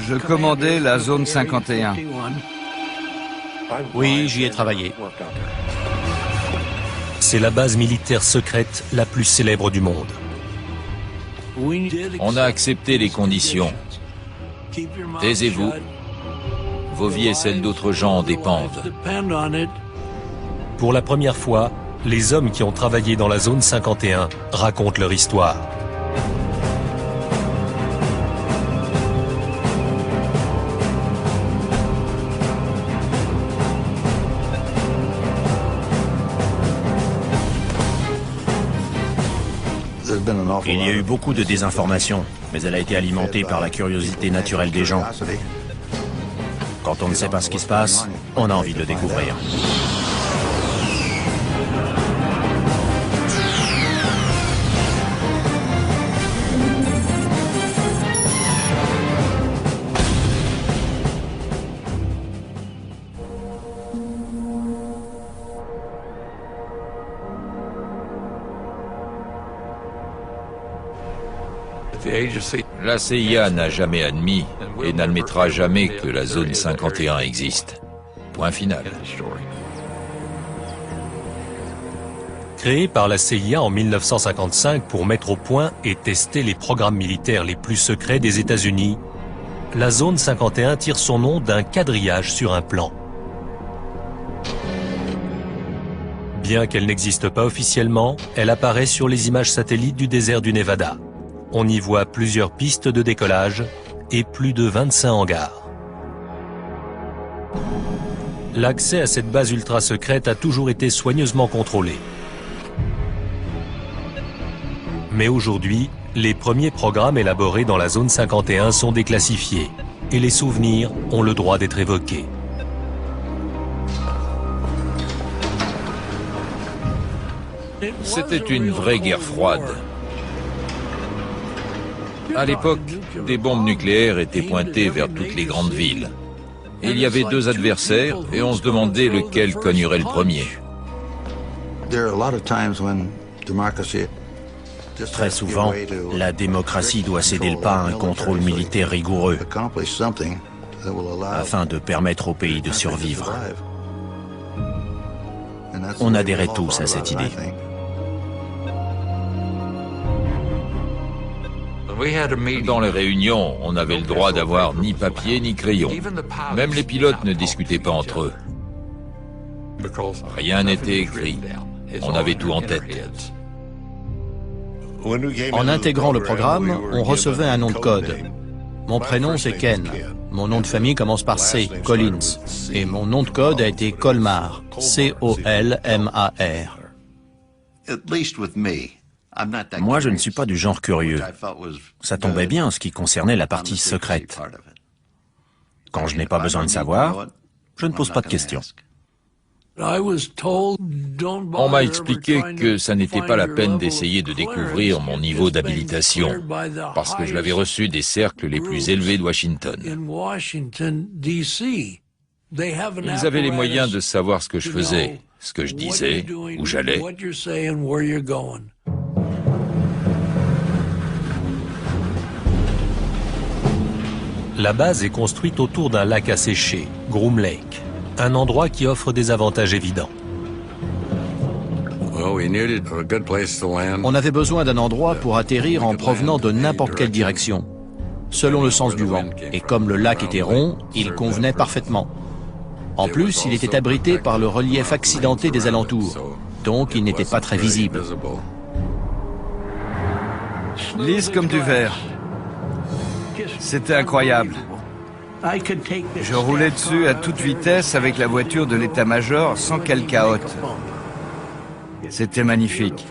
Je commandais la zone 51. Oui, j'y ai travaillé. C'est la base militaire secrète la plus célèbre du monde. On a accepté les conditions. Taisez-vous. Vos vies et celles d'autres gens en dépendent. Pour la première fois, les hommes qui ont travaillé dans la zone 51 racontent leur histoire. Il y a eu beaucoup de désinformation, mais elle a été alimentée par la curiosité naturelle des gens. Quand on ne sait pas ce qui se passe, on a envie de le découvrir. La CIA n'a jamais admis et n'admettra jamais que la zone 51 existe. Point final. Créée par la CIA en 1955 pour mettre au point et tester les programmes militaires les plus secrets des États-Unis, la zone 51 tire son nom d'un quadrillage sur un plan. Bien qu'elle n'existe pas officiellement, elle apparaît sur les images satellites du désert du Nevada. On y voit plusieurs pistes de décollage et plus de 25 hangars. L'accès à cette base ultra secrète a toujours été soigneusement contrôlé. Mais aujourd'hui, les premiers programmes élaborés dans la zone 51 sont déclassifiés et les souvenirs ont le droit d'être évoqués. C'était une vraie guerre froide. À l'époque, des bombes nucléaires étaient pointées vers toutes les grandes villes. Et il y avait deux adversaires et on se demandait lequel cognerait le premier. Très souvent, la démocratie doit céder le pas à un contrôle militaire rigoureux afin de permettre au pays de survivre. On adhérait tous à cette idée. Dans les réunions, on avait le droit d'avoir ni papier ni crayon. Même les pilotes ne discutaient pas entre eux. Rien n'était écrit. On avait tout en tête. En intégrant le programme, on recevait un nom de code. Mon prénom c'est Ken. Mon nom de famille commence par C, Collins. Et mon nom de code a été Colmar, C-O-L-M-A-R. Moi, je ne suis pas du genre curieux. Ça tombait bien en ce qui concernait la partie secrète. Quand je n'ai pas besoin de savoir, je ne pose pas de questions. On m'a expliqué que ça n'était pas la peine d'essayer de découvrir mon niveau d'habilitation, parce que je l'avais reçu des cercles les plus élevés de Washington. Ils avaient les moyens de savoir ce que je faisais, ce que je disais, où j'allais. La base est construite autour d'un lac asséché, Groom Lake, un endroit qui offre des avantages évidents. On avait besoin d'un endroit pour atterrir en provenant de n'importe quelle direction, selon le sens du vent. Et comme le lac était rond, il convenait parfaitement. En plus, il était abrité par le relief accidenté des alentours, donc il n'était pas très visible. Lisse comme du verre. C'était incroyable. Je roulais dessus à toute vitesse avec la voiture de l'état-major sans qu'elle cahote. C'était magnifique.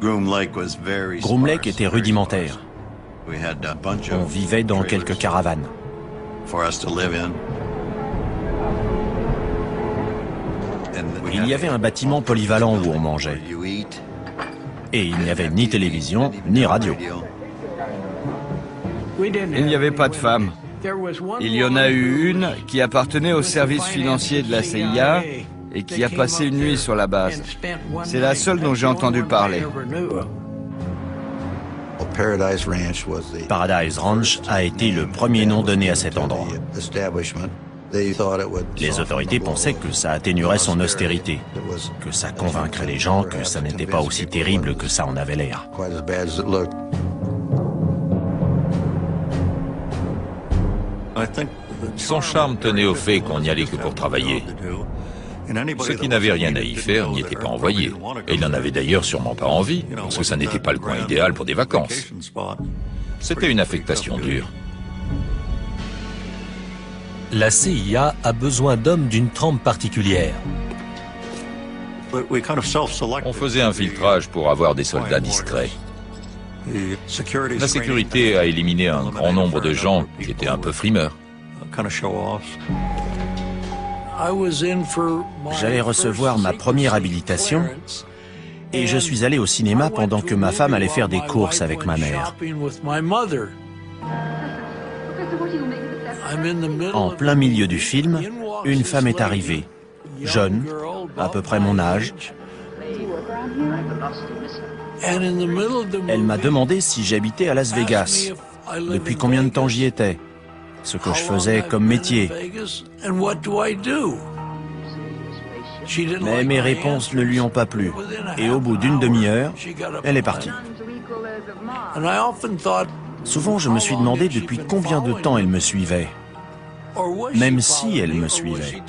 Groom Lake était rudimentaire. On vivait dans quelques caravanes. Il y avait un bâtiment polyvalent où on mangeait. Et il n'y avait ni télévision, ni radio. Il n'y avait pas de femmes. Il y en a eu une qui appartenait au service financier de la CIA et qui a passé une nuit sur la base. C'est la seule dont j'ai entendu parler. Paradise Ranch a été le premier nom donné à cet endroit. Les autorités pensaient que ça atténuerait son austérité, que ça convaincrait les gens que ça n'était pas aussi terrible que ça en avait l'air. Son charme tenait au fait qu'on n'y allait que pour travailler. Ceux qui n'avaient rien à y faire n'y étaient pas envoyés. Et ils n'en avaient d'ailleurs sûrement pas envie, parce que ça n'était pas le coin idéal pour des vacances. C'était une affectation dure. La CIA a besoin d'hommes d'une trempe particulière. On faisait un filtrage pour avoir des soldats discrets. La sécurité a éliminé un grand nombre de gens qui étaient un peu frimeurs. J'allais recevoir ma première habilitation et je suis allé au cinéma pendant que ma femme allait faire des courses avec ma mère. En plein milieu du film, une femme est arrivée, jeune, à peu près mon âge. Elle m'a demandé si j'habitais à Las Vegas, depuis combien de temps j'y étais, ce que je faisais comme métier. Mais mes réponses ne lui ont pas plu, et au bout d'une demi-heure, elle est partie. Souvent, je me suis demandé depuis combien de temps elle me suivait, même si elle me suivait.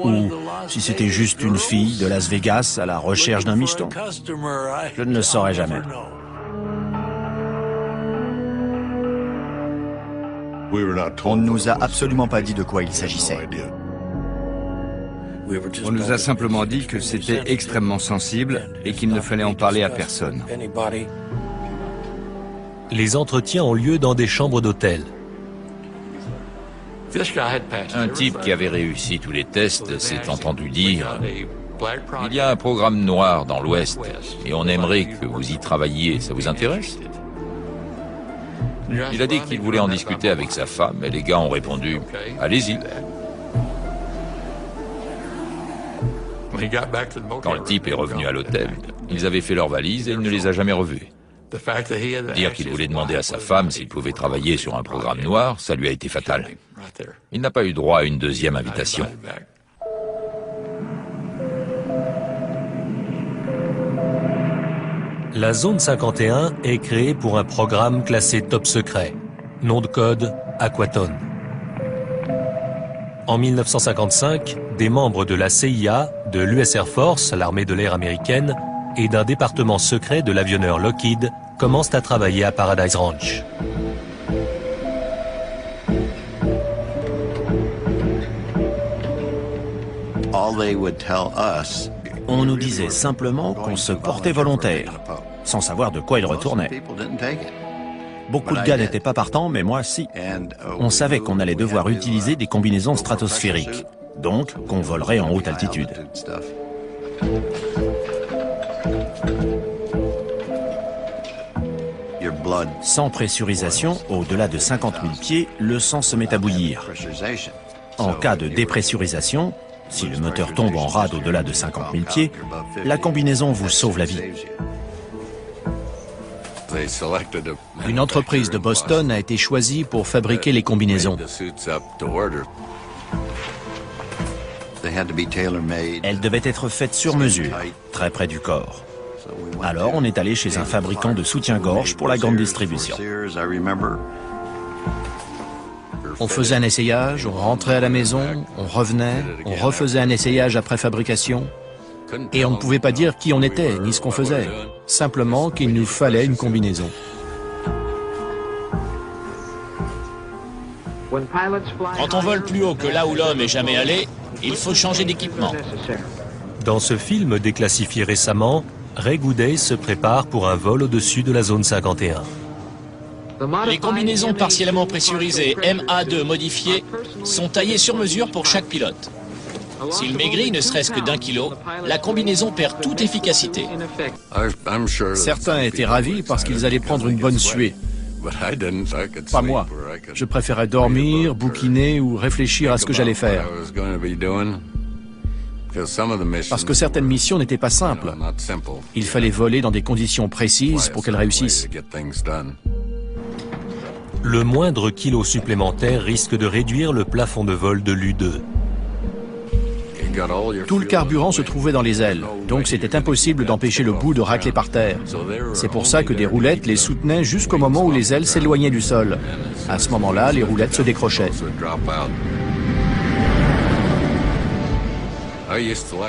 Ou si c'était juste une fille de Las Vegas à la recherche d'un micheton. Je ne le saurais jamais. On ne nous a absolument pas dit de quoi il s'agissait. On nous a simplement dit que c'était extrêmement sensible et qu'il ne fallait en parler à personne. Les entretiens ont lieu dans des chambres d'hôtel. Un type qui avait réussi tous les tests s'est entendu dire « Il y a un programme noir dans l'Ouest et on aimerait que vous y travailliez, ça vous intéresse ?» Il a dit qu'il voulait en discuter avec sa femme et les gars ont répondu « Allez-y ». Quand le type est revenu à l'hôtel, ils avaient fait leurs valises et il ne les a jamais revus. Dire qu'il voulait demander à sa femme s'il pouvait travailler sur un programme noir, ça lui a été fatal. Il n'a pas eu droit à une deuxième invitation. La zone 51 est créée pour un programme classé top secret. Nom de code Aquaton. En 1955, des membres de la CIA, de l'US Air Force, l'armée de l'air américaine, et d'un département secret de l'avionneur Lockheed commencent à travailler à Paradise Ranch. On nous disait simplement qu'on se portait volontaire, sans savoir de quoi il retournait. Beaucoup de gars n'étaient pas partants, mais moi, si. On savait qu'on allait devoir utiliser des combinaisons stratosphériques, donc qu'on volerait en haute altitude. Sans pressurisation, au-delà de 50 000 pieds, le sang se met à bouillir. En cas de dépressurisation, si le moteur tombe en rade au-delà de 50 000 pieds, la combinaison vous sauve la vie. Une entreprise de Boston a été choisie pour fabriquer les combinaisons. Elles devaient être faites sur mesure, très près du corps. Alors on est allé chez un fabricant de soutien-gorge pour la grande distribution. On faisait un essayage, on rentrait à la maison, on revenait, on refaisait un essayage après fabrication. Et on ne pouvait pas dire qui on était, ni ce qu'on faisait. Simplement qu'il nous fallait une combinaison. Quand on vole plus haut que là où l'homme est jamais allé, il faut changer d'équipement. Dans ce film déclassifié récemment, Ray Goudet se prépare pour un vol au-dessus de la zone 51. Les combinaisons partiellement pressurisées MA2 modifiées sont taillées sur mesure pour chaque pilote. S'il maigrit ne serait-ce que d'1 kilo, la combinaison perd toute efficacité. Certains étaient ravis parce qu'ils allaient prendre une bonne suée. Pas moi. Je préférais dormir, bouquiner ou réfléchir à ce que j'allais faire. Parce que certaines missions n'étaient pas simples. Il fallait voler dans des conditions précises pour qu'elles réussissent. Le moindre kilo supplémentaire risque de réduire le plafond de vol de l'U-2. Tout le carburant se trouvait dans les ailes, donc c'était impossible d'empêcher le bout de racler par terre. C'est pour ça que des roulettes les soutenaient jusqu'au moment où les ailes s'éloignaient du sol. À ce moment-là, les roulettes se décrochaient.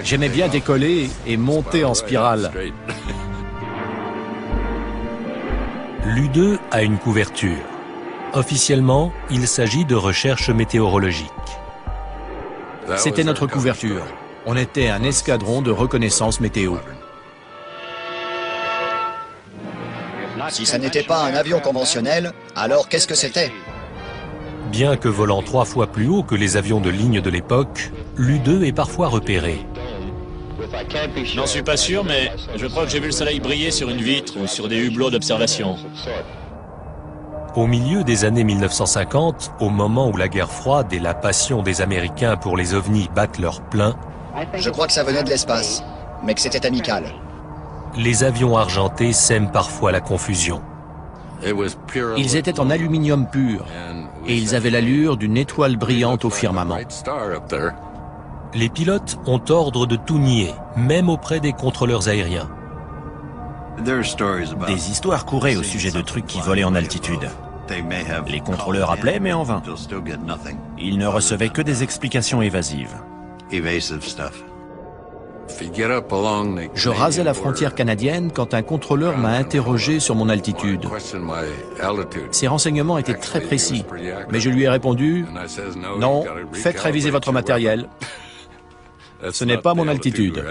J'aimais bien décoller et monter en spirale. L'U-2 a une couverture. Officiellement, il s'agit de recherche météorologique. C'était notre couverture. On était un escadron de reconnaissance météo. Si ça n'était pas un avion conventionnel, alors qu'est-ce que c'était? Bien que volant 3 fois plus haut que les avions de ligne de l'époque, l'U-2 est parfois repéré. J'en suis pas sûr, mais je crois que j'ai vu le soleil briller sur une vitre ou sur des hublots d'observation. Au milieu des années 1950, au moment où la guerre froide et la passion des Américains pour les ovnis battent leur plein, je crois que ça venait de l'espace, mais que c'était amical. Les avions argentés sèment parfois la confusion. Ils étaient en aluminium pur et ils avaient l'allure d'une étoile brillante au firmament. Les pilotes ont ordre de tout nier, même auprès des contrôleurs aériens. Des histoires couraient au sujet de trucs qui volaient en altitude. Les contrôleurs appelaient, mais en vain. Ils ne recevaient que des explications évasives. Je rasais la frontière canadienne quand un contrôleur m'a interrogé sur mon altitude. Ses renseignements étaient très précis, mais je lui ai répondu « Non, faites réviser votre matériel. Ce n'est pas mon altitude. »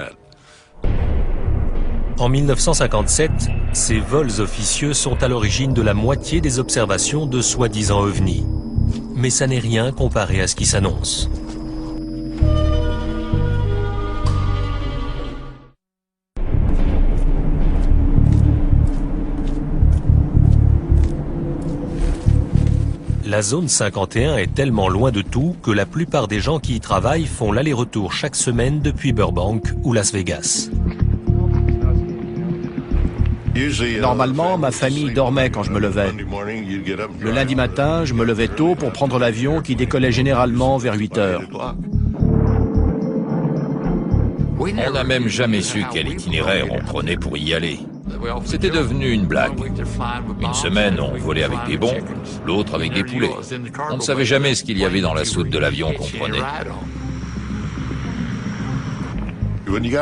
En 1957, ces vols officieux sont à l'origine de la moitié des observations de soi-disant ovnis. Mais ça n'est rien comparé à ce qui s'annonce. La zone 51 est tellement loin de tout que la plupart des gens qui y travaillent font l'aller-retour chaque semaine depuis Burbank ou Las Vegas. Normalement, ma famille dormait quand je me levais. Le lundi matin, je me levais tôt pour prendre l'avion qui décollait généralement vers 8 heures. On n'a même jamais su quel itinéraire on prenait pour y aller. C'était devenu une blague. Une semaine, on volait avec des bombes, l'autre avec des poulets. On ne savait jamais ce qu'il y avait dans la soute de l'avion qu'on prenait.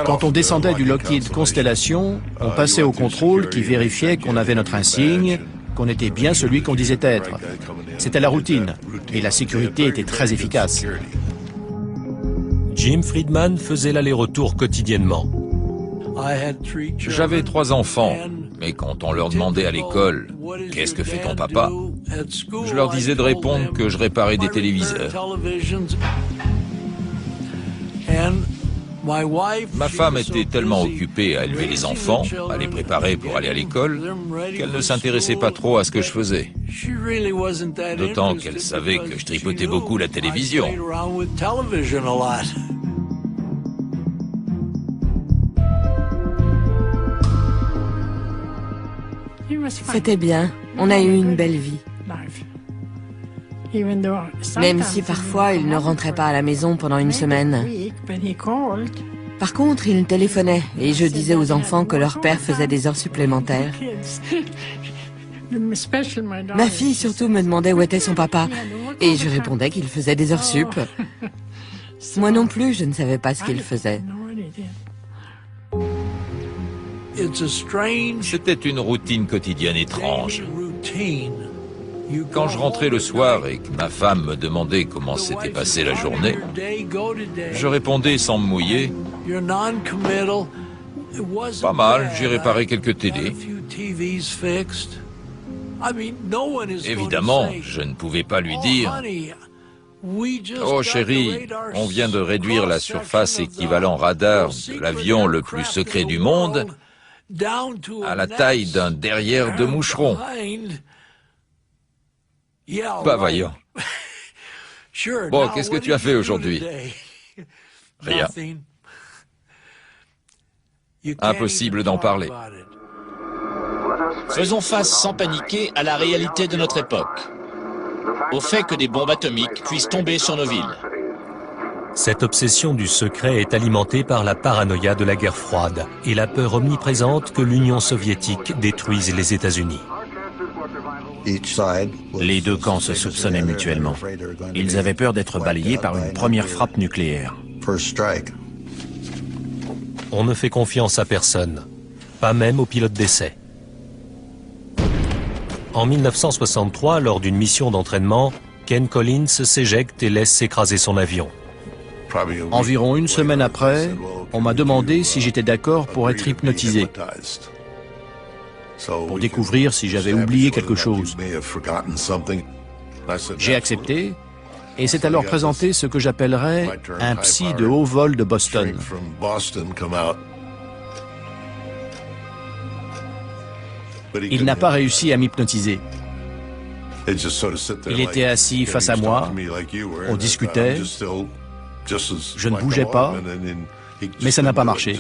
Quand on descendait du Lockheed Constellation, on passait au contrôle qui vérifiait qu'on avait notre insigne, qu'on était bien celui qu'on disait être. C'était la routine, et la sécurité était très efficace. Jim Friedman faisait l'aller-retour quotidiennement. J'avais 3 enfants, mais quand on leur demandait à l'école « Qu'est-ce que fait ton papa ?», je leur disais de répondre que je réparais des téléviseurs. Ma femme était tellement occupée à élever les enfants, à les préparer pour aller à l'école, qu'elle ne s'intéressait pas trop à ce que je faisais. D'autant qu'elle savait que je tripotais beaucoup la télévision. C'était bien, on a eu une belle vie. Même si parfois il ne rentrait pas à la maison pendant une semaine. Par contre, il téléphonait et je disais aux enfants que leur père faisait des heures supplémentaires. Ma fille surtout me demandait où était son papa et je répondais qu'il faisait des heures sup. Moi non plus, je ne savais pas ce qu'il faisait. C'était une routine quotidienne étrange. Quand je rentrais le soir et que ma femme me demandait comment s'était passée la journée, je répondais sans me mouiller. Pas mal, j'ai réparé quelques télés. Évidemment, je ne pouvais pas lui dire « Oh chérie, on vient de réduire la surface équivalent radar de l'avion le plus secret du monde à la taille d'un derrière de moucheron. » Pas vaillant. Bon, qu'est-ce que tu as fait aujourd'hui? Rien. Impossible d'en parler. Faisons face sans paniquer à la réalité de notre époque, au fait que des bombes atomiques puissent tomber sur nos villes. Cette obsession du secret est alimentée par la paranoïa de la guerre froide et la peur omniprésente que l'Union soviétique détruise les États-Unis. Les deux camps se soupçonnaient mutuellement. Ils avaient peur d'être balayés par une première frappe nucléaire. On ne fait confiance à personne, pas même aux pilotes d'essai. En 1963, lors d'une mission d'entraînement, Ken Collins s'éjecte et laisse s'écraser son avion. Environ une semaine après, on m'a demandé si j'étais d'accord pour être hypnotisé, pour découvrir si j'avais oublié quelque chose. J'ai accepté, et c'est alors présenté ce que j'appellerais un psy de haut vol de Boston. Il n'a pas réussi à m'hypnotiser. Il était assis face à moi, on discutait, je ne bougeais pas, mais ça n'a pas marché.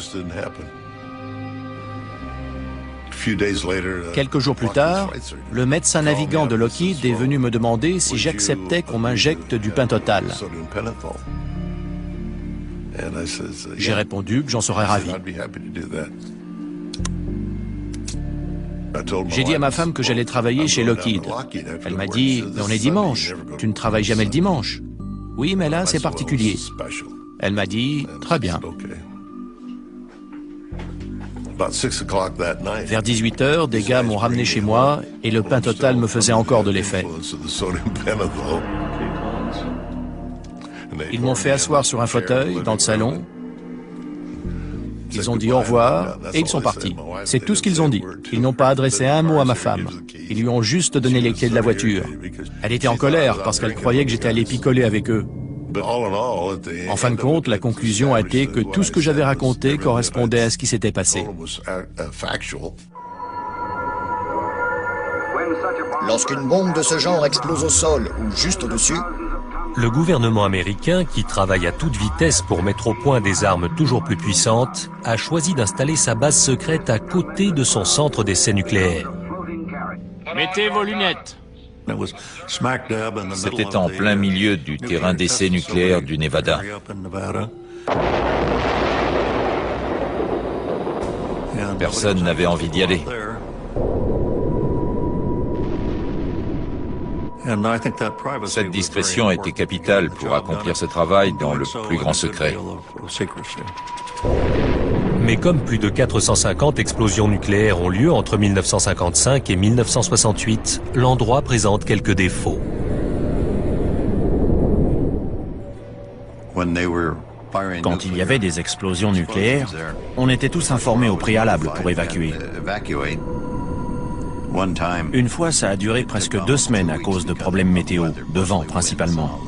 Quelques jours plus tard, le médecin navigant de Lockheed est venu me demander si j'acceptais qu'on m'injecte du pentotal. J'ai répondu que j'en serais ravi. J'ai dit à ma femme que j'allais travailler chez Lockheed. Elle m'a dit « Mais on est dimanche, tu ne travailles jamais le dimanche ». « Oui, mais là, c'est particulier ». Elle m'a dit « Très bien ». Vers 18 h, des gars m'ont ramené chez moi et le pentotal me faisait encore de l'effet. Ils m'ont fait asseoir sur un fauteuil dans le salon. Ils ont dit au revoir et ils sont partis. C'est tout ce qu'ils ont dit. Ils n'ont pas adressé un mot à ma femme. Ils lui ont juste donné les clés de la voiture. Elle était en colère parce qu'elle croyait que j'étais allé picoler avec eux. En fin de compte, la conclusion a été que tout ce que j'avais raconté correspondait à ce qui s'était passé. Lorsqu'une bombe de ce genre explose au sol ou juste au-dessus, le gouvernement américain, qui travaille à toute vitesse pour mettre au point des armes toujours plus puissantes, a choisi d'installer sa base secrète à côté de son centre d'essai nucléaire. Mettez vos lunettes. C'était en plein milieu du terrain d'essai nucléaire du Nevada. Personne n'avait envie d'y aller. Cette discrétion était capitale pour accomplir ce travail dans le plus grand secret. Mais comme plus de 450 explosions nucléaires ont lieu entre 1955 et 1968, l'endroit présente quelques défauts. Quand il y avait des explosions nucléaires, on était tous informés au préalable pour évacuer. Une fois, ça a duré presque 2 semaines à cause de problèmes météo, de vent principalement.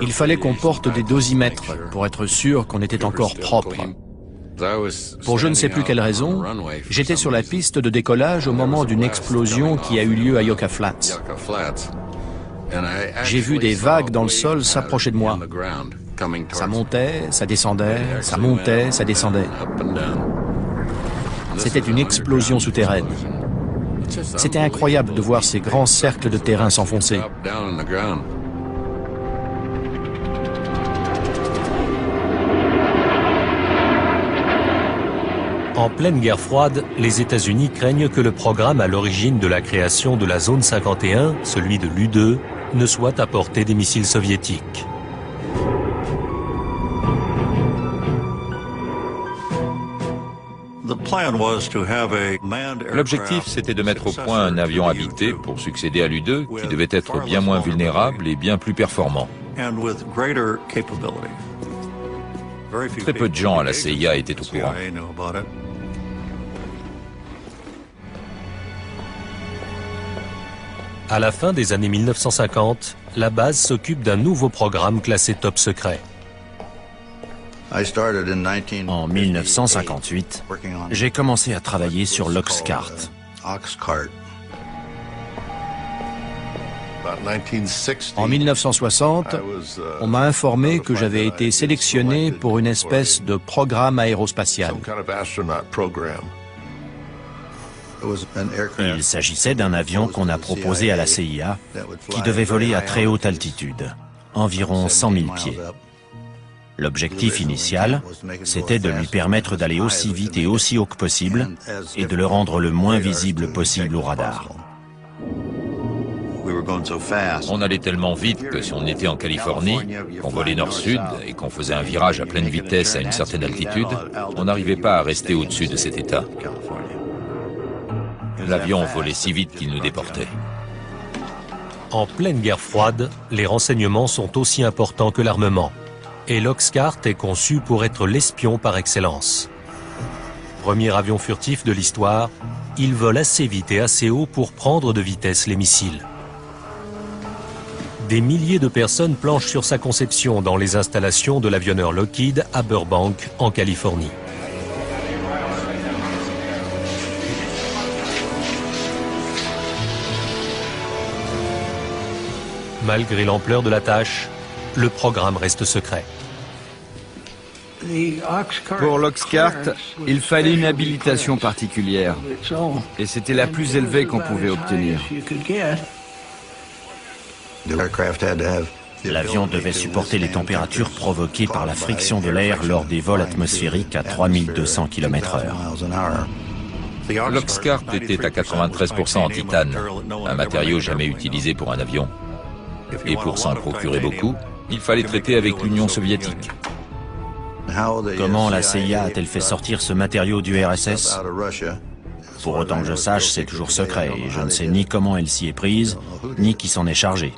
Il fallait qu'on porte des dosimètres pour être sûr qu'on était encore propre. Pour je ne sais plus quelle raison, j'étais sur la piste de décollage au moment d'une explosion qui a eu lieu à Yucca Flats. J'ai vu des vagues dans le sol s'approcher de moi. Ça montait, ça descendait, ça montait, ça descendait. C'était une explosion souterraine. C'était incroyable de voir ces grands cercles de terrain s'enfoncer. En pleine guerre froide, les États-Unis craignent que le programme à l'origine de la création de la zone 51, celui de l'U-2, ne soit à portée des missiles soviétiques. L'objectif, c'était de mettre au point un avion habité pour succéder à l'U-2, qui devait être bien moins vulnérable et bien plus performant. Très peu de gens à la CIA étaient au courant. À la fin des années 1950, la base s'occupe d'un nouveau programme classé top secret. En 1958, j'ai commencé à travailler sur l'Oxcart. En 1960, on m'a informé que j'avais été sélectionné pour une espèce de programme aérospatial. Il s'agissait d'un avion qu'on a proposé à la CIA, qui devait voler à très haute altitude, environ 100 000 pieds. L'objectif initial, c'était de lui permettre d'aller aussi vite et aussi haut que possible, et de le rendre le moins visible possible au radar. On allait tellement vite que si on était en Californie, qu'on volait nord-sud et qu'on faisait un virage à pleine vitesse à une certaine altitude, on n'arrivait pas à rester au-dessus de cet état. L'avion volait si vite qu'il nous déportait. En pleine guerre froide, les renseignements sont aussi importants que l'armement. Et l'Oxcart est conçu pour être l'espion par excellence. Premier avion furtif de l'histoire, il vole assez vite et assez haut pour prendre de vitesse les missiles. Des milliers de personnes planchent sur sa conception dans les installations de l'avionneur Lockheed à Burbank, en Californie. Malgré l'ampleur de la tâche, le programme reste secret. Pour l'Oxcart, il fallait une habilitation particulière. Et c'était la plus élevée qu'on pouvait obtenir. L'avion devait supporter les températures provoquées par la friction de l'air lors des vols atmosphériques à 3200 km/h. L'Oxcart était à 93% en titane, un matériau jamais utilisé pour un avion. Et pour s'en procurer beaucoup, il fallait traiter avec l'Union soviétique. Comment la CIA a-t-elle fait sortir ce matériau du RSS? Pour autant que je sache, c'est toujours secret et je ne sais ni comment elle s'y est prise, ni qui s'en est chargé.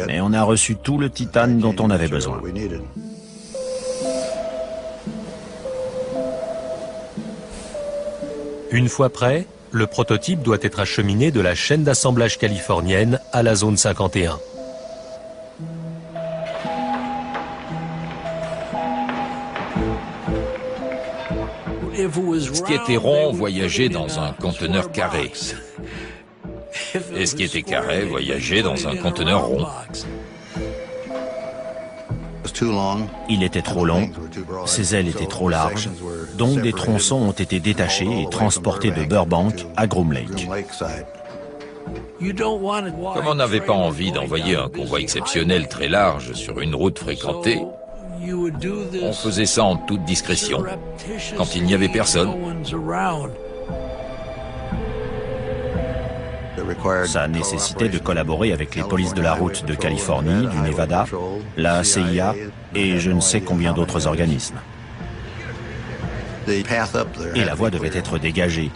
Mais on a reçu tout le titane dont on avait besoin. Une fois prêt, le prototype doit être acheminé de la chaîne d'assemblage californienne à la zone 51. Ce qui était rond voyageait dans un conteneur carré. Et ce qui était carré voyageait dans un conteneur rond. Il était trop long, ses ailes étaient trop larges, donc des tronçons ont été détachés et transportés de Burbank à Groom Lake. Comme on n'avait pas envie d'envoyer un convoi exceptionnel très large sur une route fréquentée, on faisait ça en toute discrétion, quand il n'y avait personne. Ça nécessitait de collaborer avec les polices de la route de Californie, du Nevada, la CIA et je ne sais combien d'autres organismes. Et la voie devait être dégagée.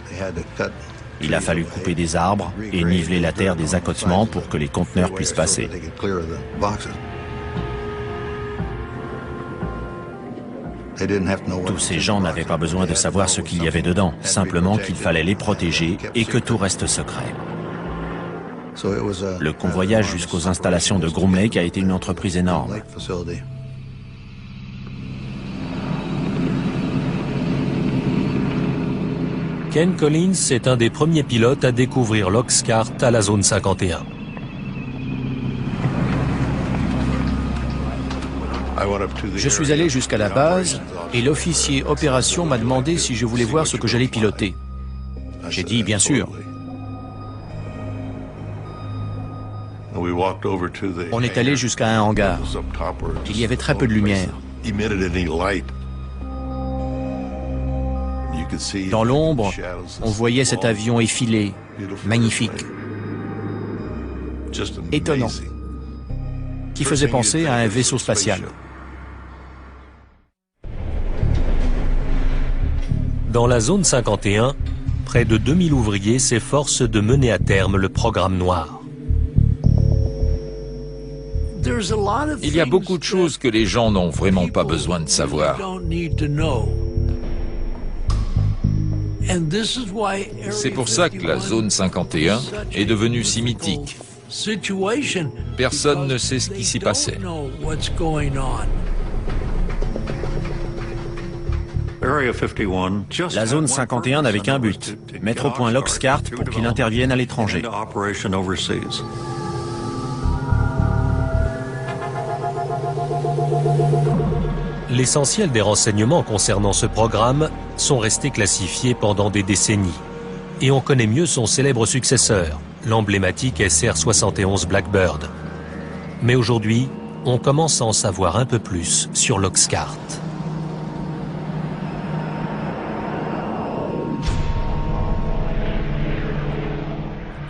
Il a fallu couper des arbres et niveler la terre des accotements pour que les conteneurs puissent passer. Tous ces gens n'avaient pas besoin de savoir ce qu'il y avait dedans, simplement qu'il fallait les protéger et que tout reste secret. Le convoyage jusqu'aux installations de Groom Lake a été une entreprise énorme. Ken Collins est un des premiers pilotes à découvrir l'Oxcart à la zone 51. Je suis allé jusqu'à la base et l'officier opération m'a demandé si je voulais voir ce que j'allais piloter. J'ai dit bien sûr. On est allé jusqu'à un hangar. Il y avait très peu de lumière. Dans l'ombre, on voyait cet avion effilé, magnifique, étonnant, qui faisait penser à un vaisseau spatial. Dans la zone 51, près de 2000 ouvriers s'efforcent de mener à terme le programme noir. Il y a beaucoup de choses que les gens n'ont vraiment pas besoin de savoir. C'est pour ça que la zone 51 est devenue si mythique. Personne ne sait ce qui s'y passait. La zone 51 n'avait qu'un but, mettre au point l'Oxcart pour qu'il intervienne à l'étranger. L'essentiel des renseignements concernant ce programme sont restés classifiés pendant des décennies. Et on connaît mieux son célèbre successeur, l'emblématique SR-71 Blackbird. Mais aujourd'hui, on commence à en savoir un peu plus sur l'Oxcart.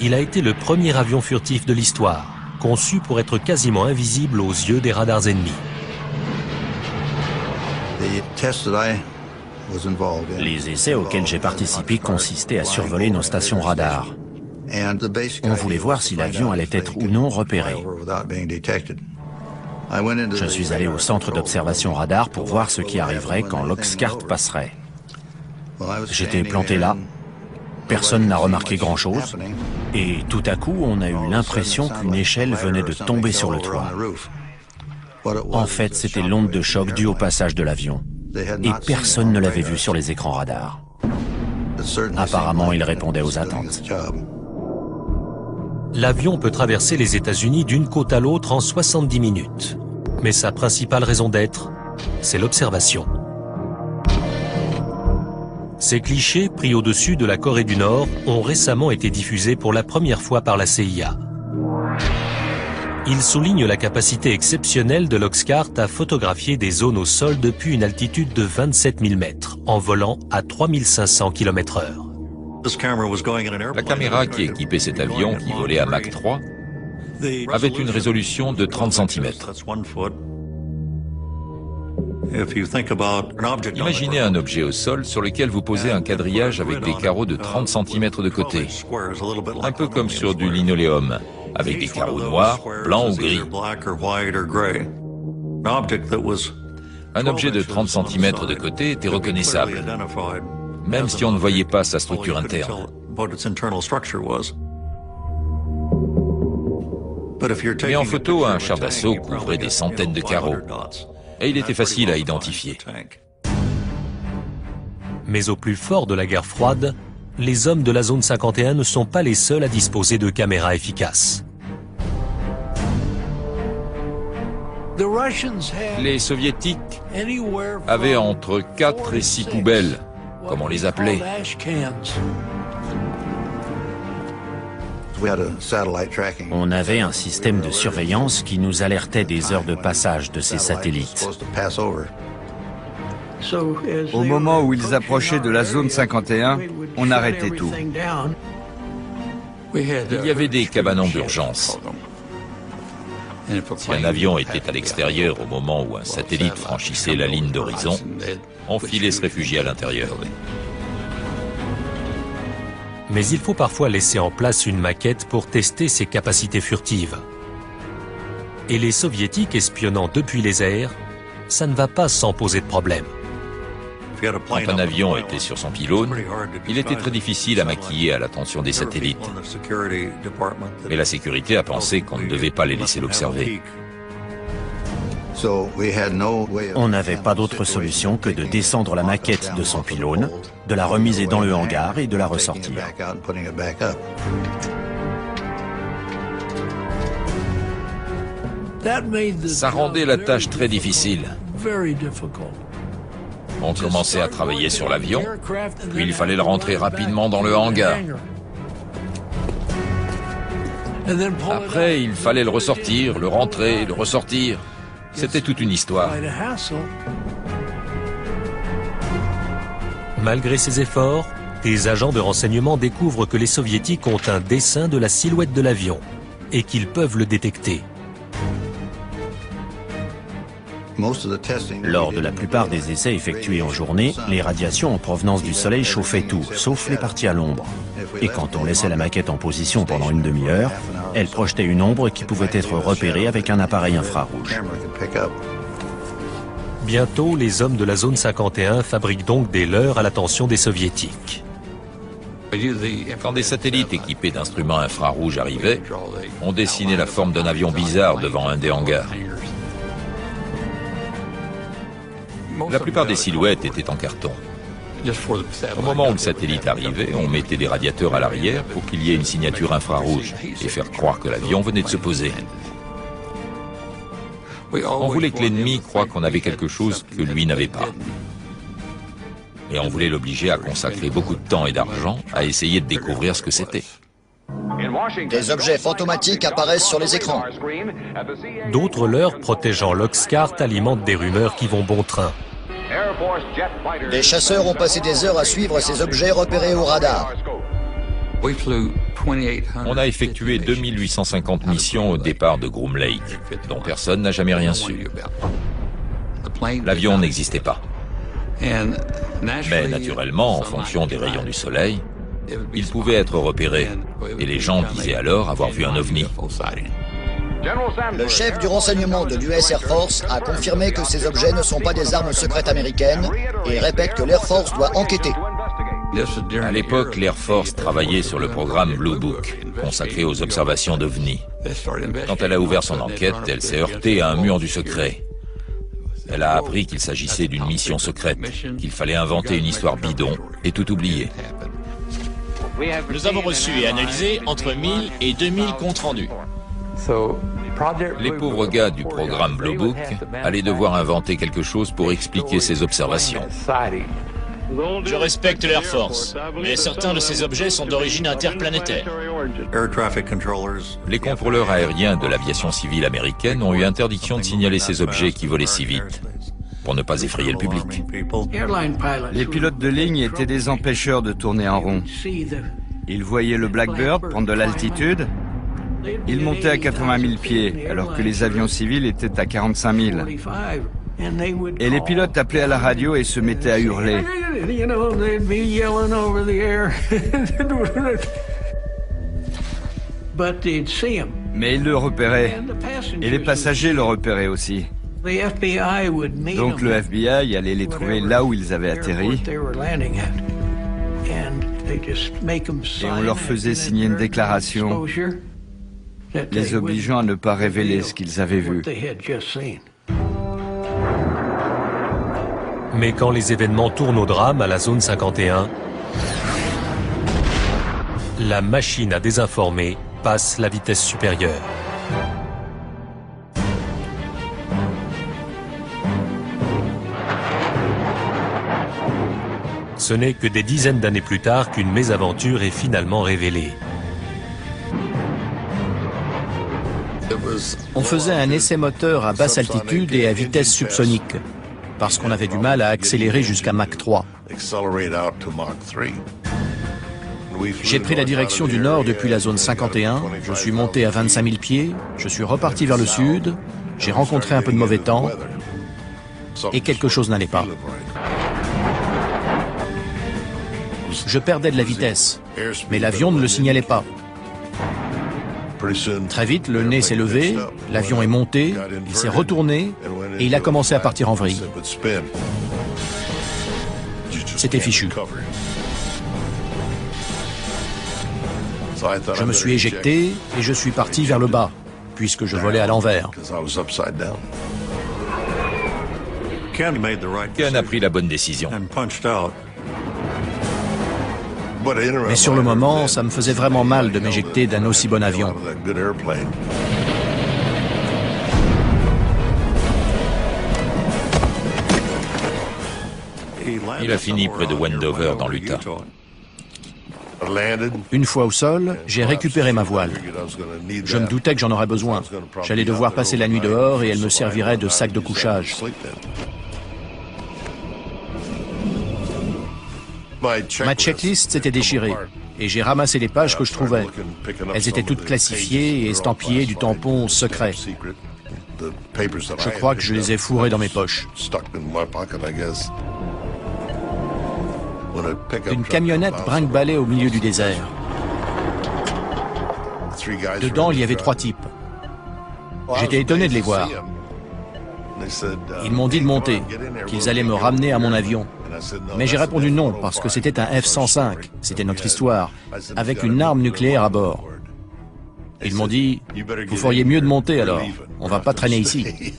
Il a été le premier avion furtif de l'histoire, conçu pour être quasiment invisible aux yeux des radars ennemis. Les essais auxquels j'ai participé consistaient à survoler nos stations radars. On voulait voir si l'avion allait être ou non repéré. Je suis allé au centre d'observation radar pour voir ce qui arriverait quand l'Oxcart passerait. J'étais planté là. Personne n'a remarqué grand-chose. Et tout à coup, on a eu l'impression qu'une échelle venait de tomber sur le toit. En fait, c'était l'onde de choc due au passage de l'avion. Et personne ne l'avait vu sur les écrans radars. Apparemment, il répondait aux attentes. L'avion peut traverser les États-Unis d'une côte à l'autre en 70 minutes. Mais sa principale raison d'être, c'est l'observation. Ces clichés, pris au-dessus de la Corée du Nord, ont récemment été diffusés pour la première fois par la CIA. Ils soulignent la capacité exceptionnelle de l'Oxcart à photographier des zones au sol depuis une altitude de 27 000 mètres, en volant à 3500 km/h. La caméra qui équipait cet avion, qui volait à Mach 3, avait une résolution de 30 cm. Imaginez un objet au sol sur lequel vous posez un quadrillage avec des carreaux de 30 cm de côté, un peu comme sur du linoléum, avec des carreaux noirs, blancs ou gris. Un objet de 30 cm de côté était reconnaissable, même si on ne voyait pas sa structure interne. Mais en photo, un char d'assaut couvrait des centaines de carreaux. Et il était facile à identifier. Mais au plus fort de la guerre froide, les hommes de la zone 51 ne sont pas les seuls à disposer de caméras efficaces. Les soviétiques avaient entre 4 et 6 poubelles, comme on les appelait. On avait un système de surveillance qui nous alertait des heures de passage de ces satellites. Au moment où ils approchaient de la zone 51, on arrêtait tout. Il y avait des cabanons d'urgence. Si un avion était à l'extérieur au moment où un satellite franchissait la ligne d'horizon, on filait se réfugier à l'intérieur. Mais il faut parfois laisser en place une maquette pour tester ses capacités furtives. Et les soviétiques espionnant depuis les airs, ça ne va pas sans poser de problème. Quand un avion était sur son pylône, il était très difficile à maquiller à l'attention des satellites. Mais la sécurité a pensé qu'on ne devait pas les laisser l'observer. On n'avait pas d'autre solution que de descendre la maquette de son pylône, de la remiser dans le hangar et de la ressortir. Ça rendait la tâche très difficile. On commençait à travailler sur l'avion, puis il fallait le rentrer rapidement dans le hangar. Après, il fallait le ressortir, le rentrer, le ressortir. C'était toute une histoire. Malgré ces efforts, des agents de renseignement découvrent que les soviétiques ont un dessin de la silhouette de l'avion et qu'ils peuvent le détecter. Lors de la plupart des essais effectués en journée, les radiations en provenance du soleil chauffaient tout, sauf les parties à l'ombre. Et quand on laissait la maquette en position pendant une demi-heure, elle projetait une ombre qui pouvait être repérée avec un appareil infrarouge. Bientôt, les hommes de la zone 51 fabriquent donc des leurres à l'attention des soviétiques. Quand des satellites équipés d'instruments infrarouges arrivaient, on dessinait la forme d'un avion bizarre devant un des hangars. La plupart des silhouettes étaient en carton. Au moment où le satellite arrivait, on mettait des radiateurs à l'arrière pour qu'il y ait une signature infrarouge et faire croire que l'avion venait de se poser. On voulait que l'ennemi croie qu'on avait quelque chose que lui n'avait pas. Et on voulait l'obliger à consacrer beaucoup de temps et d'argent à essayer de découvrir ce que c'était. Des objets fantomatiques apparaissent sur les écrans. D'autres leurres protégeant l'Oxcart alimentent des rumeurs qui vont bon train. Des chasseurs ont passé des heures à suivre ces objets repérés au radar. On a effectué 2850 missions au départ de Groom Lake, dont personne n'a jamais rien su. L'avion n'existait pas. Mais naturellement, en fonction des rayons du soleil, il pouvait être repéré, et les gens disaient alors avoir vu un ovni. Le chef du renseignement de l'US Air Force a confirmé que ces objets ne sont pas des armes secrètes américaines et répète que l'Air Force doit enquêter. À l'époque, l'Air Force travaillait sur le programme Blue Book, consacré aux observations d'OVNI. Quand elle a ouvert son enquête, elle s'est heurtée à un mur du secret. Elle a appris qu'il s'agissait d'une mission secrète, qu'il fallait inventer une histoire bidon et tout oublier. Nous avons reçu et analysé entre 1000 et 2000 comptes rendus. Les pauvres gars du programme Blue Book allaient devoir inventer quelque chose pour expliquer ces observations. Je respecte l'Air Force, mais certains de ces objets sont d'origine interplanétaire. Les contrôleurs aériens de l'aviation civile américaine ont eu interdiction de signaler ces objets qui volaient si vite, pour ne pas effrayer le public. Les pilotes de ligne étaient des empêcheurs de tourner en rond. Ils voyaient le Blackbird prendre de l'altitude. Ils montaient à 80 000 pieds, alors que les avions civils étaient à 45 000. Et les pilotes appelaient à la radio et se mettaient à hurler. Mais ils le repéraient. Et les passagers le repéraient aussi. Donc le FBI allait les trouver là où ils avaient atterri. Et on leur faisait signer une déclaration les obligeant à ne pas révéler ce qu'ils avaient vu. Mais quand les événements tournent au drame à la zone 51, la machine à désinformer passe la vitesse supérieure. Ce n'est que des dizaines d'années plus tard qu'une mésaventure est finalement révélée. On faisait un essai moteur à basse altitude et à vitesse subsonique, parce qu'on avait du mal à accélérer jusqu'à Mach 3. J'ai pris la direction du nord depuis la zone 51, je suis monté à 25 000 pieds, je suis reparti vers le sud, j'ai rencontré un peu de mauvais temps, et quelque chose n'allait pas. Je perdais de la vitesse, mais l'avion ne le signalait pas. Très vite, le nez s'est levé, l'avion est monté, il s'est retourné et il a commencé à partir en vrille. C'était fichu. Je me suis éjecté et je suis parti vers le bas, puisque je volais à l'envers. Ken a pris la bonne décision. Mais sur le moment, ça me faisait vraiment mal de m'éjecter d'un aussi bon avion. Il a fini près de Wendover dans l'Utah. Une fois au sol, j'ai récupéré ma voile. Je me doutais que j'en aurais besoin. J'allais devoir passer la nuit dehors et elle me servirait de sac de couchage. Ma checklist s'était déchirée et j'ai ramassé les pages que je trouvais. Elles étaient toutes classifiées et estampillées du tampon secret. Je crois que je les ai fourrées dans mes poches. Une camionnette brinque-ballait au milieu du désert. Dedans, il y avait 3 types. J'étais étonné de les voir. Ils m'ont dit de monter, qu'ils allaient me ramener à mon avion. Mais j'ai répondu non, parce que c'était un F-105, c'était notre histoire, avec une arme nucléaire à bord. Ils m'ont dit, vous feriez mieux de monter alors, on va pas traîner ici.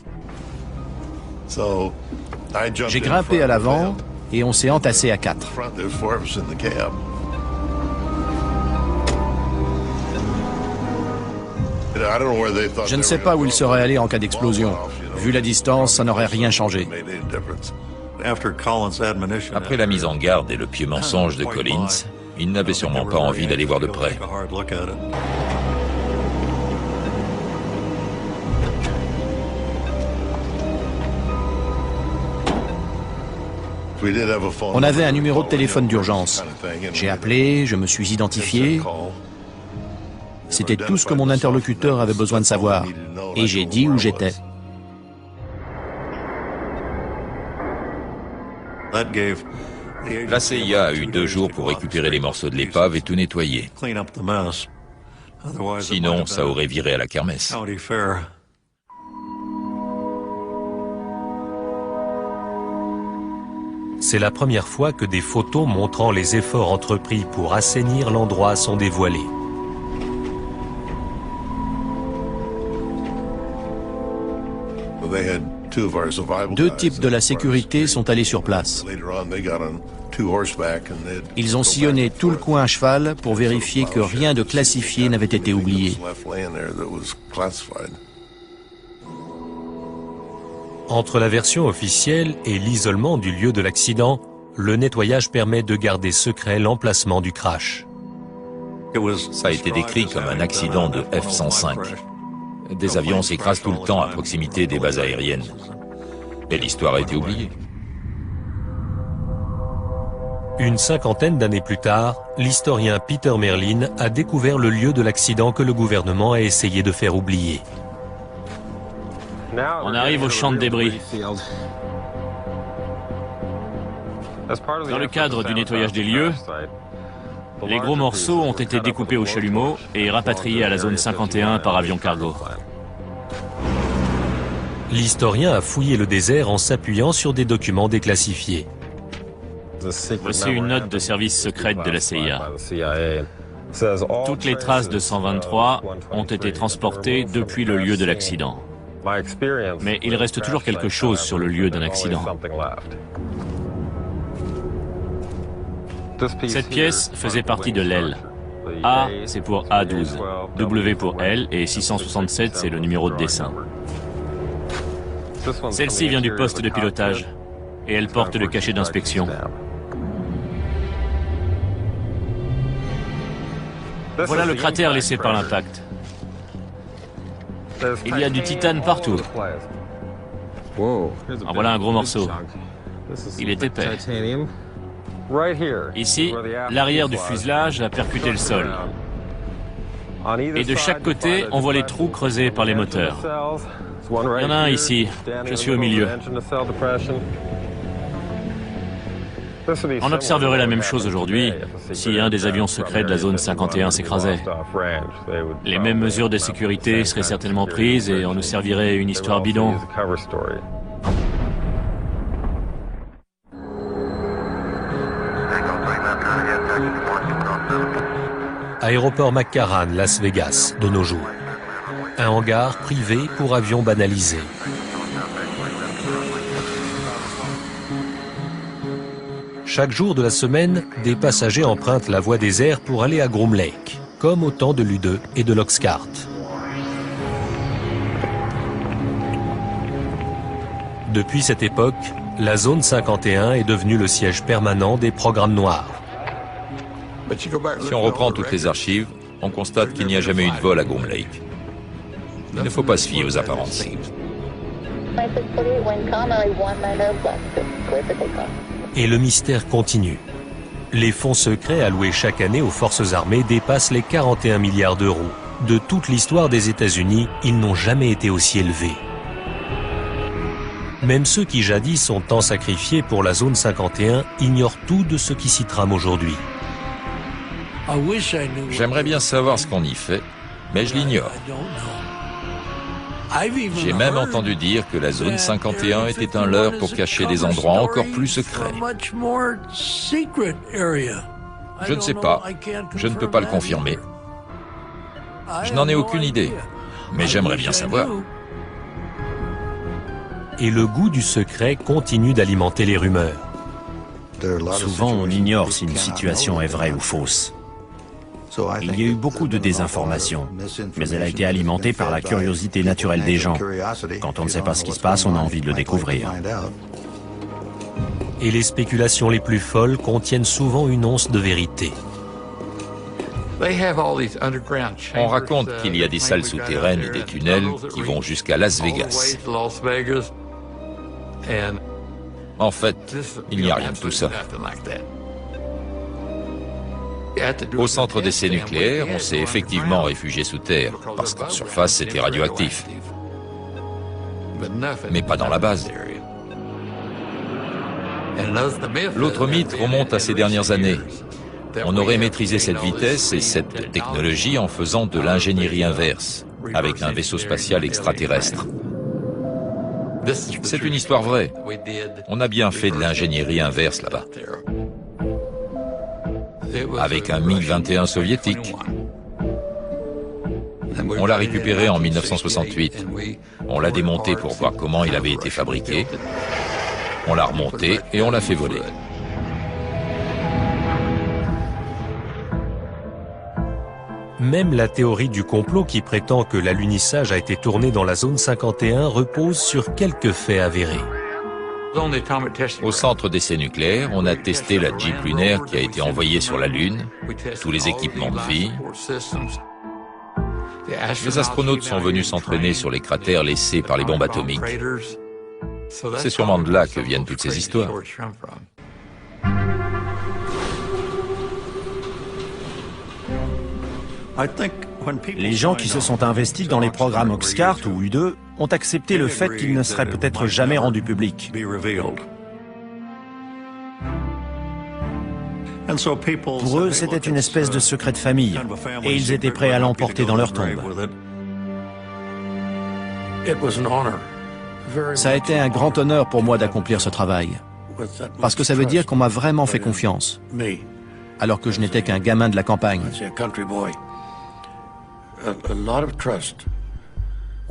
J'ai grimpé à l'avant et on s'est entassé à 4. Je ne sais pas où ils seraient allés en cas d'explosion. Vu la distance, ça n'aurait rien changé. Après la mise en garde et le pieux mensonge de Collins, il n'avait sûrement pas envie d'aller voir de près. On avait un numéro de téléphone d'urgence. J'ai appelé, je me suis identifié. C'était tout ce que mon interlocuteur avait besoin de savoir. Et j'ai dit où j'étais. La CIA a eu 2 jours pour récupérer les morceaux de l'épave et tout nettoyer. Sinon, ça aurait viré à la kermesse. C'est la première fois que des photos montrant les efforts entrepris pour assainir l'endroit sont dévoilées. Deux types de la sécurité sont allés sur place. Ils ont sillonné tout le coin à cheval pour vérifier que rien de classifié n'avait été oublié. Entre la version officielle et l'isolement du lieu de l'accident, le nettoyage permet de garder secret l'emplacement du crash. Ça a été décrit comme un accident de F-105. Des avions s'écrasent tout le temps à proximité des bases aériennes. Et l'histoire a été oubliée. Une cinquantaine d'années plus tard, l'historien Peter Merlin a découvert le lieu de l'accident que le gouvernement a essayé de faire oublier. On arrive au champ de débris. Dans le cadre du nettoyage des lieux, les gros morceaux ont été découpés au chalumeau et rapatriés à la zone 51 par avion cargo. L'historien a fouillé le désert en s'appuyant sur des documents déclassifiés. Voici une note de service secrète de la CIA. Toutes les traces de 123 ont été transportées depuis le lieu de l'accident. Mais il reste toujours quelque chose sur le lieu d'un accident. Cette pièce faisait partie de l'aile. A, c'est pour A12, W pour L et 667, c'est le numéro de dessin. Celle-ci vient du poste de pilotage et elle porte le cachet d'inspection. Voilà le cratère laissé par l'impact. Il y a du titane partout. En voilà un gros morceau. Il est épais. Ici, l'arrière du fuselage a percuté le sol. Et de chaque côté, on voit les trous creusés par les moteurs. Il y en a un ici. Je suis au milieu. On observerait la même chose aujourd'hui si un des avions secrets de la zone 51 s'écrasait. Les mêmes mesures de sécurité seraient certainement prises et on nous servirait une histoire bidon. Aéroport McCarran, Las Vegas, de nos jours. Un hangar privé pour avions banalisés. Chaque jour de la semaine, des passagers empruntent la voie des airs pour aller à Groom Lake, comme au temps de l'U-2 et de l'Oxcart. Depuis cette époque, la zone 51 est devenue le siège permanent des programmes noirs. Si on reprend toutes les archives, on constate qu'il n'y a jamais eu de vol à Groom Lake. Il ne faut pas se fier aux apparences. Et le mystère continue. Les fonds secrets alloués chaque année aux forces armées dépassent les 41 milliards d'euros. De toute l'histoire des États-Unis, ils n'ont jamais été aussi élevés. Même ceux qui jadis ont tant sacrifié pour la zone 51 ignorent tout de ce qui s'y trame aujourd'hui. J'aimerais bien savoir ce qu'on y fait, mais je l'ignore. J'ai même entendu dire que la zone 51 était un leurre pour cacher des endroits encore plus secrets. Je ne sais pas, je ne peux pas le confirmer. Je n'en ai aucune idée, mais j'aimerais bien savoir. Et le goût du secret continue d'alimenter les rumeurs. Souvent, on ignore si une situation est vraie ou fausse. Il y a eu beaucoup de désinformation, mais elle a été alimentée par la curiosité naturelle des gens. Quand on ne sait pas ce qui se passe, on a envie de le découvrir. Et les spéculations les plus folles contiennent souvent une once de vérité. On raconte qu'il y a des salles souterraines et des tunnels qui vont jusqu'à Las Vegas. En fait, il n'y a rien de tout ça. Au centre d'essai nucléaire, on s'est effectivement réfugié sous terre, parce qu'en surface, c'était radioactif. Mais pas dans la base. L'autre mythe remonte à ces dernières années. On aurait maîtrisé cette vitesse et cette technologie en faisant de l'ingénierie inverse, avec un vaisseau spatial extraterrestre. C'est une histoire vraie. On a bien fait de l'ingénierie inverse là-bas. Avec un MiG-21 soviétique. On l'a récupéré en 1968. On l'a démonté pour voir comment il avait été fabriqué. On l'a remonté et on l'a fait voler. Même la théorie du complot qui prétend que l'alunissage a été tourné dans la zone 51 repose sur quelques faits avérés. Au centre d'essai nucléaire, on a testé la Jeep lunaire qui a été envoyée sur la Lune, tous les équipements de vie. Les astronautes sont venus s'entraîner sur les cratères laissés par les bombes atomiques. C'est sûrement de là que viennent toutes ces histoires. Les gens qui se sont investis dans les programmes Oxcart ou U2 ont accepté le fait qu'ils ne seraient peut-être jamais rendus publics. Pour eux, c'était une espèce de secret de famille, et ils étaient prêts à l'emporter dans leur tombe. Ça a été un grand honneur pour moi d'accomplir ce travail, parce que ça veut dire qu'on m'a vraiment fait confiance, alors que je n'étais qu'un gamin de la campagne.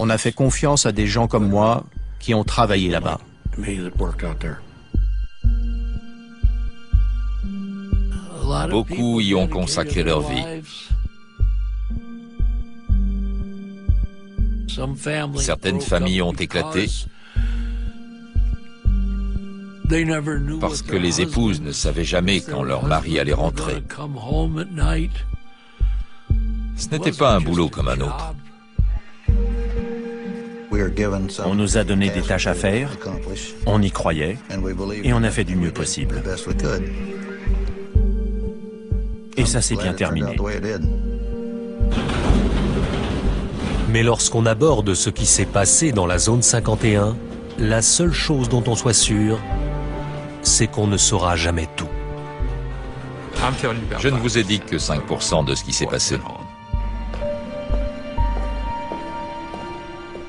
On a fait confiance à des gens comme moi qui ont travaillé là-bas. Beaucoup y ont consacré leur vie. Certaines familles ont éclaté parce que les épouses ne savaient jamais quand leur mari allait rentrer. Ce n'était pas un boulot comme un autre. On nous a donné des tâches à faire, on y croyait, et on a fait du mieux possible. Et ça s'est bien terminé. Mais lorsqu'on aborde ce qui s'est passé dans la zone 51, la seule chose dont on soit sûr, c'est qu'on ne saura jamais tout. Je ne vous ai dit que 5% de ce qui s'est passé.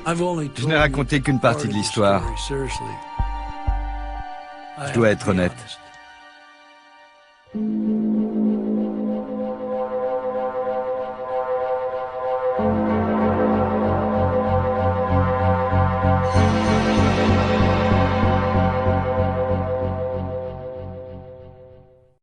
Je n'ai raconté qu'une partie de l'histoire. Je dois être honnête.